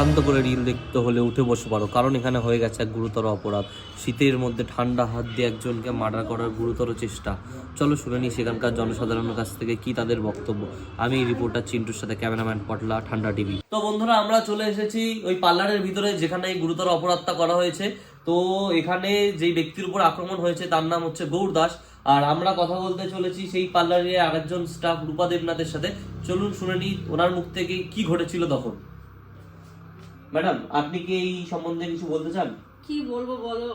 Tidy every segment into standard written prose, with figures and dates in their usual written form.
শান্ত করে রিল দেখতে হলে উঠে বসে পারো, কারণ এখানে হয়ে গেছে এক গুরুতর অপরাধ। শীতের মধ্যে ঠান্ডা হাত দিয়ে একজনকে মার্ডার করার গুরুতর চেষ্টা। চলো শুনে নিই সেখানকার জনসাধারণের কাছ থেকে কি তাদের বক্তব্য। আমি রিপোর্টার চিন্টুর সাথে ক্যামেরাম্যান পটলা, ঠান্ডা টিভি। তো বন্ধুরা, আমরা চলে এসেছি ওই পার্লারের ভিতরে যেখানে এই গুরুতর অপরাধটা করা হয়েছে। তো এখানে যেই ব্যক্তির উপর আক্রমণ হয়েছে তার নাম হচ্ছে গৌর দাস। আর আমরা কথা বলতে চলেছি সেই পার্লারে আরেকজন স্টাফ রূপা দেবনাথের সাথে। চলুন শুনে নিই ওনার মুখ থেকে কি ঘটেছিল তখন। ম্যাডাম, আপনি কি এই সম্বন্ধে কিছু বলতে চান? কি বলবো বলো,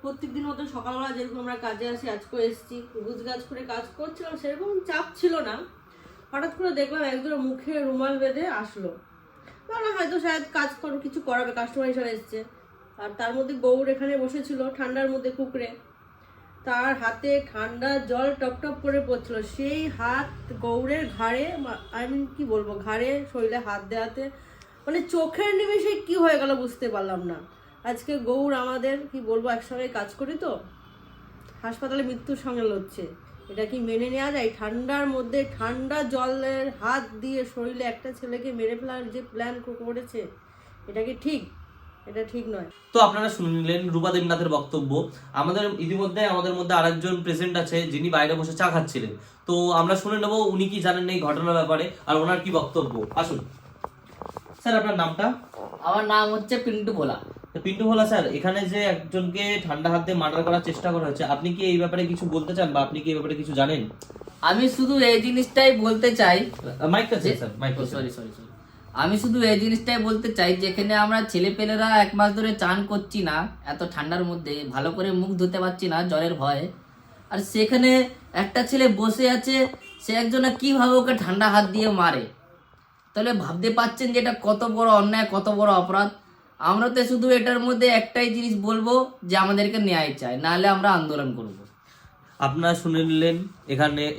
প্রত্যেকদিন মতো সকালবেলা যেরকম আমরা কাজে আসি আজকে এসেছি, গুজগাছ করে কাজ করছিলাম, সেরকম চাপ ছিল না। হঠাৎ করে দেখলাম একজন মুখে রুমাল বেঁধে আসলো। ভাবলাম হয়তো শায়দ কাজ করো, কিছু করাবে, কাস্টমার হিসেবে এসছে। আর তার মধ্যে গৌর এখানে বসেছিল ঠান্ডার মধ্যে কুকড়ে, তার হাতে ঠান্ডা জল টপ টপ করে পড়ছিল। সেই হাত গৌরের ঘাড়ে, কি বলবো, ঘাড়ে শরীরে হাত দেওয়াতে মানে চোখের নিমেষে কি হয়ে গেল বুঝতে পারলাম না। আজকে গৌর আমাদের কি বলবো, একসঙ্গে কাজ করি তো, হাসপাতালে মৃত্যুর সঙ্গে লড়ছে। এটা কি মেনে নেওয়া যায়? ঠান্ডার মধ্যে ঠান্ডা জলের হাত দিয়ে শরীরে একটা ছেলেকে মেরে ফেলার যে প্ল্যান করেছে, এটা কি ঠিক? এটা ঠিক নয়। তো আপনারা শুনে নিলেন রূপা দেবনাথের বক্তব্য। ইতিমধ্যে আমাদের মধ্যে আরেকজন প্রেজেন্ট আছে যিনি বাইরে বসে চা খাচ্ছিলেন। তো আমরা শুনে নেব উনি কি জানেন এই ঘটনার ব্যাপারে আর ওনার কি বক্তব্য। আসুন স্যার, আপনার নামটা? আমার নাম হচ্ছে পিন্টু ভোলা। পিন্টু ভোলা স্যার, এখানে যে একজনকে ঠান্ডা হাত দিয়ে মার্ডার করার চেষ্টা করা হয়েছে, আপনি কি এই ব্যাপারে কিছু বলতে চান বা আপনি কি এই ব্যাপারে কিছু জানেন? আমি শুধু এই জিনিসটাই বলতে চাই, মাইকটা স্যার, মাইকটা সরি, আমি শুধু এই জিনিসটাই বলতে চাই, যেখানে আমরা ছেলেপেলেরা 1 মাস ধরে চান করছি না, এত ঠান্ডার মধ্যে ভালো করে মুখ ধুতে পারছি না জলের ভয়ে, আর সেখানে একটা ছেলে বসে আছে, সে একজনা কিভাবে ওকে ঠান্ডা হাত দিয়ে মারে। তাহলে ভাবতে পাচ্ছেন যে এটা কত বড় অন্যায়, কত বড় অপরাধ। আমরা তো শুধু এটার মধ্যে একটাই জিনিস বলবো যে আমাদেরকে ন্যায় চাই, নাহলে আমরা আন্দোলন করব। আপনারা শুনে নিলেন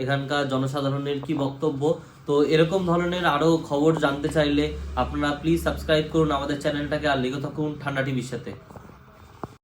এখানকার জনসাধারণের কি বক্তব্য। তো এরকম ধরনের আরো খবর জানতে চাইলে আপনারা প্লিজ সাবস্ক্রাইব করুন আমাদের চ্যানেলটাকে আর লেগে থাকুন ঠান্ডা টিভির সাথে।